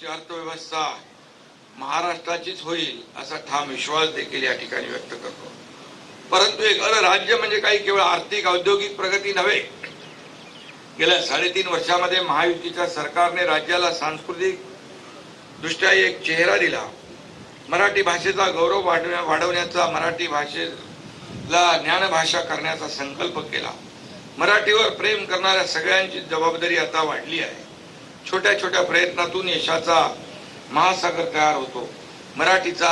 देशाची अर्थव्यवस्था महाराष्ट्राचीच होईल असा ठाम विश्वास देखील या ठिकाणी व्यक्त करतो. परंतु एखादं राज्य म्हणजे काही केवळ आर्थिक औद्योगिक प्रगती नव्हे. गेल्या 3.5 वर्षामध्ये महायुतीच्या सरकारने राज्याला सांस्कृतिक दृष्ट्या एक चेहरा दिला. मराठी भाषेचा गौरव वाढवण्याचा, मराठी भाषेला ज्ञानभाषा करण्याचा संकल्प केला. मराठीवर प्रेम करणाऱ्या सगळ्यांची जबाबदारी आता वाढली आहे. छोट्या छोट्या प्रयत्नातून यशाचा महासागर तयार होतो. मराठीचा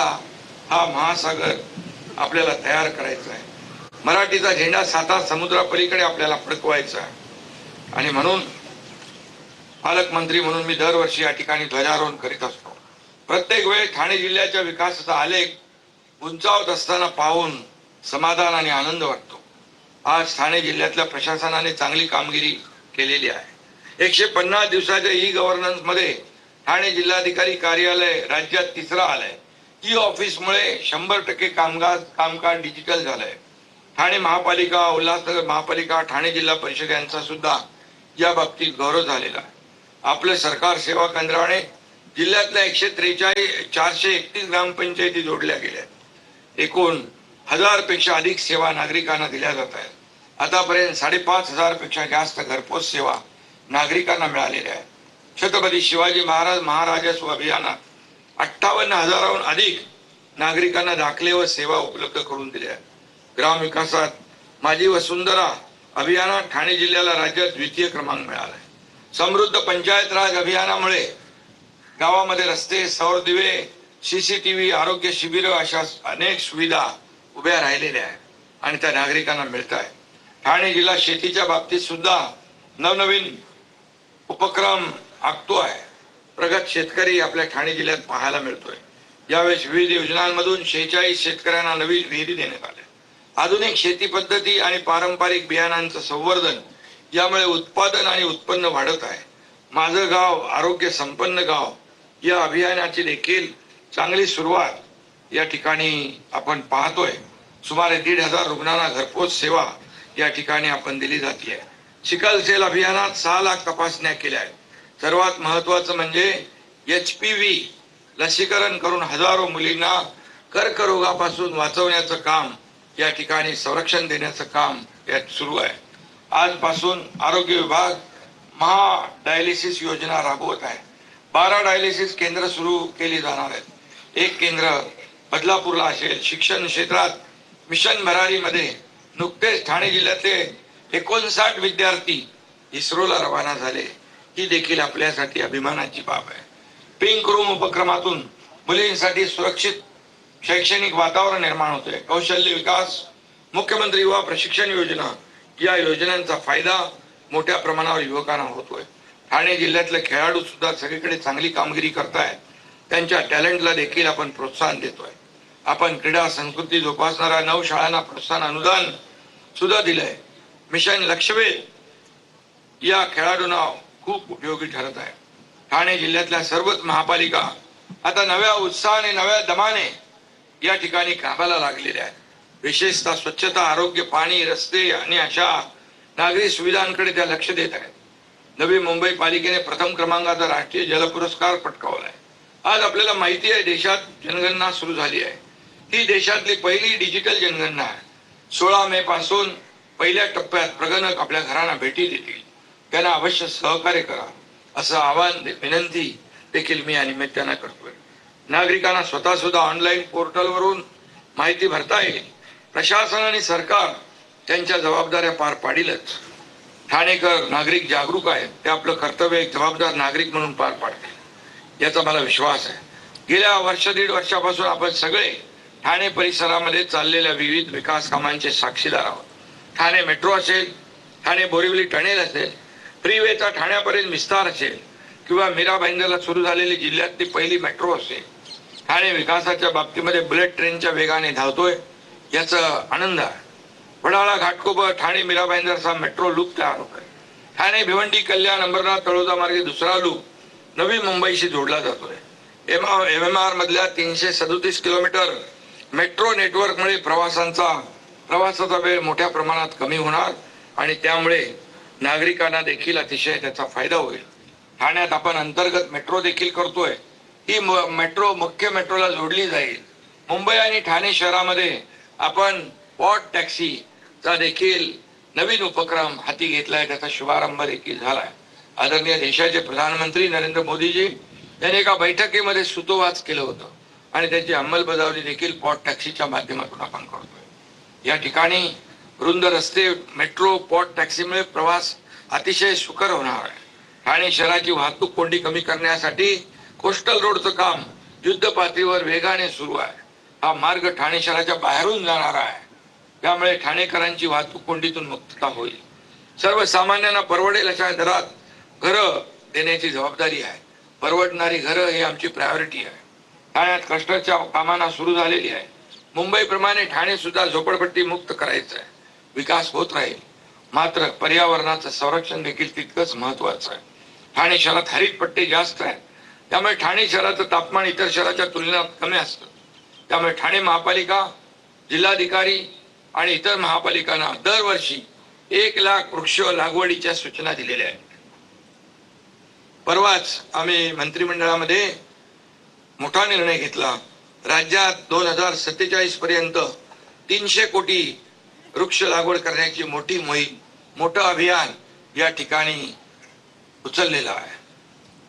हा महासागर आपल्याला तयार करायचा आहे. मराठीचा झेंडा 7 समुद्रापलीकडे आपल्याला फडकवायचा आहे. आणि म्हणून पालकमंत्री म्हणून मी दरवर्षी या ठिकाणी ध्वजारोहण करीत असतो. प्रत्येक वेळी ठाणे जिल्ह्याच्या विकासाचा आलेख उंचावत असताना पाहून समाधान आणि आनंद वाटतो. आज ठाणे जिल्ह्यातल्या प्रशासनाने चांगली कामगिरी केलेली आहे. 150 दिवसाच्या ई-गव्हर्नन्स मध्ये ठाणे जिल्हाधिकारी कार्यालय राज्यात 3रं आलंय. ई ऑफिसमुळे 100% कामकाज डिजिटल झालंय. ठाणे महापालिका, उल्हासनगर महापालिका, ठाणे जिल्हा परिषद यांचा सुद्धा या बाबतीत गौरव झालेला आहे. आपलं सरकार सेवा केंद्राने जिल्ह्यातल्या 431 ग्रामपंचायती जोडल्या गेल्या. एकूण 1000 पेक्षा अधिक सेवा नागरिकांना दिल्या जात आहेत. आतापर्यंत 5,500 पेक्षा जास्त घरपोच सेवा नागरिकांना मिळालेल्या आहेत. छत्रपती शिवाजी महाराज महाराजस्व अभियानात 58,000हून अधिक नागरिकांना दाखले व सेवा उपलब्ध करून दिल्या आहेत. ग्रामविकासात माझी वसुंधरा अभियानात ठाणे जिल्ह्याला राज्यात 2य क्रमांक मिळाला आहे. समृद्ध पंचायत राज अभियानामुळे गावामध्ये रस्ते, सौर दिवे, CCTV, आरोग्य शिबिर अशा अनेक सुविधा उभ्या राहिलेल्या आहेत आणि त्या नागरिकांना मिळत आहेत. ठाणे जिल्हा शेतीच्या बाबतीत सुद्धा नवनवीन उपक्रम आखतो आहे. प्रगत शेतकरी आपल्या ठाणे जिल्ह्यात पाहायला मिळतोय. यावेळेस विविध योजनांमधून 46 शेतकऱ्यांना नवीन विहिरी देण्यात आल्या. आधुनिक शेती पद्धती आणि पारंपरिक बियाणांचं संवर्धन यामुळे उत्पादन आणि उत्पन्न वाढत आहे. माझं गाव आरोग्य संपन्न गाव या अभियानाची देखील चांगली सुरुवात या ठिकाणी आपण पाहतोय. सुमारे 1,500 रुग्णांना घरपोच सेवा या ठिकाणी आपण दिली जाते. सिकलसेल अभियानात 6 लाख तपासण्या केल्या आहेत. सर्वात महत्वाचं म्हणजे HPV लसीकरण करून हजारो मुलींना कर्करोगापासून वाचवण्याचं काम या ठिकाणी संरक्षण देण्याचं काम यात सुरू आहे. आजपासून आरोग्य विभाग महा डायलिसिस योजना राबवत आहे. 12 डायलिसिस केंद्र सुरू केली जाणार आहेत. एक केंद्र बदलापूरला असेल. शिक्षण क्षेत्रात मिशन भरारीमध्ये नुकतेच ठाणे जिल्ह्यातले 59 विद्यार्थी इस्रोला रवाना झाले. ही देखील आपल्यासाठी अभिमानाची बाब आहे. पिंक रूम उपक्रमातून मुलींसाठी सुरक्षित शैक्षणिक वातावरण निर्माण होते. कौशल्य विकास, मुख्यमंत्री युवा प्रशिक्षण योजना या योजनांचा फायदा मोठ्या प्रमाणावर युवकांना होतोय. ठाणे जिल्ह्यातले खेळाडू सुद्धा सगळीकडे चांगली कामगिरी करतायत. त्यांच्या टॅलेंटला देखील आपण प्रोत्साहन देतोय. आपण क्रीडा संस्कृती जोपासणाऱ्या 9 शाळांना प्रोत्साहन अनुदान सुद्धा दिलंय. मिशन लक्षवेध या खेळाडूंना खूप उपयोगी ठरत आहे. ठाणे जिल्ह्यातल्या सर्वच महापालिका आता नव्या उत्साहाने, नव्या दमाने या ठिकाणी कामाला लागलेल्या आहेत. विशेषतः स्वच्छता, आरोग्य, पाणी, रस्ते आणि अशा नागरी सुविधांकडे त्या लक्ष देत आहेत. नवी मुंबई पालिकेने प्रथम क्रमांकाचा राष्ट्रीय जल पुरस्कार पटकावलाय. आज आपल्याला माहिती आहे देशात जनगणना सुरू झाली आहे. ही देशातली पहिली डिजिटल जनगणना आहे. 16 मे पासून पहिल्या टप्प्यात प्रगणक आपल्या घरांना भेटी देतील. त्यांना अवश्य सहकार्य करा असं आवाहन, विनंती देखील मी या निमित्तानं करतोय. नागरिकांना स्वतः सुद्धा ऑनलाईन पोर्टलवरून माहिती भरता येईल. प्रशासन आणि सरकार त्यांच्या जबाबदाऱ्या पार पाडीलच. ठाणेकर नागरिक जागरूक आहेत. ते आपलं कर्तव्य एक जबाबदार नागरिक म्हणून पार पाडतील याचा मला विश्वास आहे. गेल्या 1.5 वर्षापासून आपण सगळे ठाणे परिसरामध्ये चाललेल्या विविध विकास कामांचे साक्षीदार आहोत. ठाणे मेट्रो असेल, ठाणे बोरिवली टनेल असेल, फ्रीवेचा ठाण्यापर्यंत विस्तार असेल किंवा मीरा भाईंदरला सुरू झालेली जिल्ह्यातली पहिली मेट्रो असेल. ठाणे विकासाच्या बाबतीमध्ये बुलेट ट्रेनच्या वेगाने धावतोय याचा आनंद आहे. वडाळा घाटकोपर ठाणे मीरा भाईंदरचा मेट्रो लूप तयार होतोय. ठाणे भिवंडी कल्याण अंबरनाथ तळोजा मार्गे दुसरा लूप नवी मुंबईशी जोडला जातोय. MMR मधल्या 337 किलोमीटर मेट्रो नेटवर्कमुळे प्रवासाचा वेळ मोठ्या प्रमाणात कमी होणार आणि त्यामुळे नागरिकांना देखील अतिशय त्याचा फायदा होईल. ठाण्यात आपण अंतर्गत मेट्रो देखील करतोय. ही मेट्रो मुख्य मेट्रोला जोडली जाईल. मुंबई आणि ठाणे शहरामध्ये आपण पॉट टॅक्सीचा देखील नवीन उपक्रम हाती घेतलाय, त्याचा शुभारंभ देखील झालाय. आदरणीय देशाचे प्रधानमंत्री नरेंद्र मोदीजी यांनी एका बैठकीमध्ये सुतोवाच केलं होतं आणि त्याची अंमलबजावणी देखील पॉट टॅक्सीच्या माध्यमातून आपण करतोय. या ठिकाणी रुंद रस्ते, मेट्रो, पॉट टॅक्सीमुळे प्रवास अतिशय सुकर होणार आहे. ठाणे शहराची वाहतूक कोंडी कमी करण्यासाठी कोस्टल रोडचं काम युद्ध पातळीवर वेगाने सुरू आहे. हा मार्ग ठाणे शहराच्या बाहेरून जाणार आहे, त्यामुळे ठाणेकरांची वाहतूक कोंडीतून मुक्तता होईल. सर्वसामान्यांना परवडेल अशा दरात घरं देण्याची जबाबदारी आहे. परवडणारी घरं ही आमची प्रायोरिटी आहे. ठाण्यात क्लस्टरच्या कामांना सुरू झालेली आहे. मुंबईप्रमाणे ठाणे सुद्धा झोपडपट्टी मुक्त करायचं आहे. विकास होत राहील, मात्र पर्यावरणाचं संरक्षण देखील तितकंच महत्वाचं आहे. ठाणे शहरात हरित पट्टे जास्त आहेत, त्यामुळे ठाणे शहराचं तापमान इतर शहराच्या तुलनेत कमी असतं. त्यामुळे ठाणे महापालिका, जिल्हाधिकारी आणि इतर महापालिकांना दरवर्षी 1,00,000 वृक्ष लागवडीच्या सूचना दिलेल्या आहेत. परवाच आम्ही मंत्रिमंडळामध्ये मोठा निर्णय घेतला. राज्यात 2047 पर्यंत 300 कोटी वृक्ष लागवड करण्याची मोठी मोहीम, मोठं अभियान या ठिकाणी उचललेलं आहे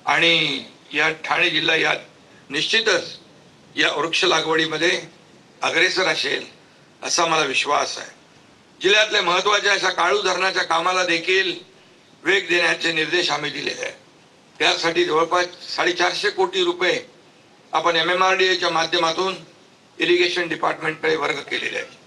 आणि या ठाणे जिल्हा यात निश्चितच या वृक्ष लागवडीमध्ये अग्रेसर असेल असा मला विश्वास आहे. जिल्ह्यातल्या महत्वाच्या अशा काळू धरणाच्या कामाला देखील वेग देण्याचे निर्देश आम्ही दिलेले आहेत. त्यासाठी जवळपास 450 कोटी रुपये आपण MMRDAच्या माध्यमातून इरिगेशन डिपार्टमेंटकडे वर्ग केलेले आहेत.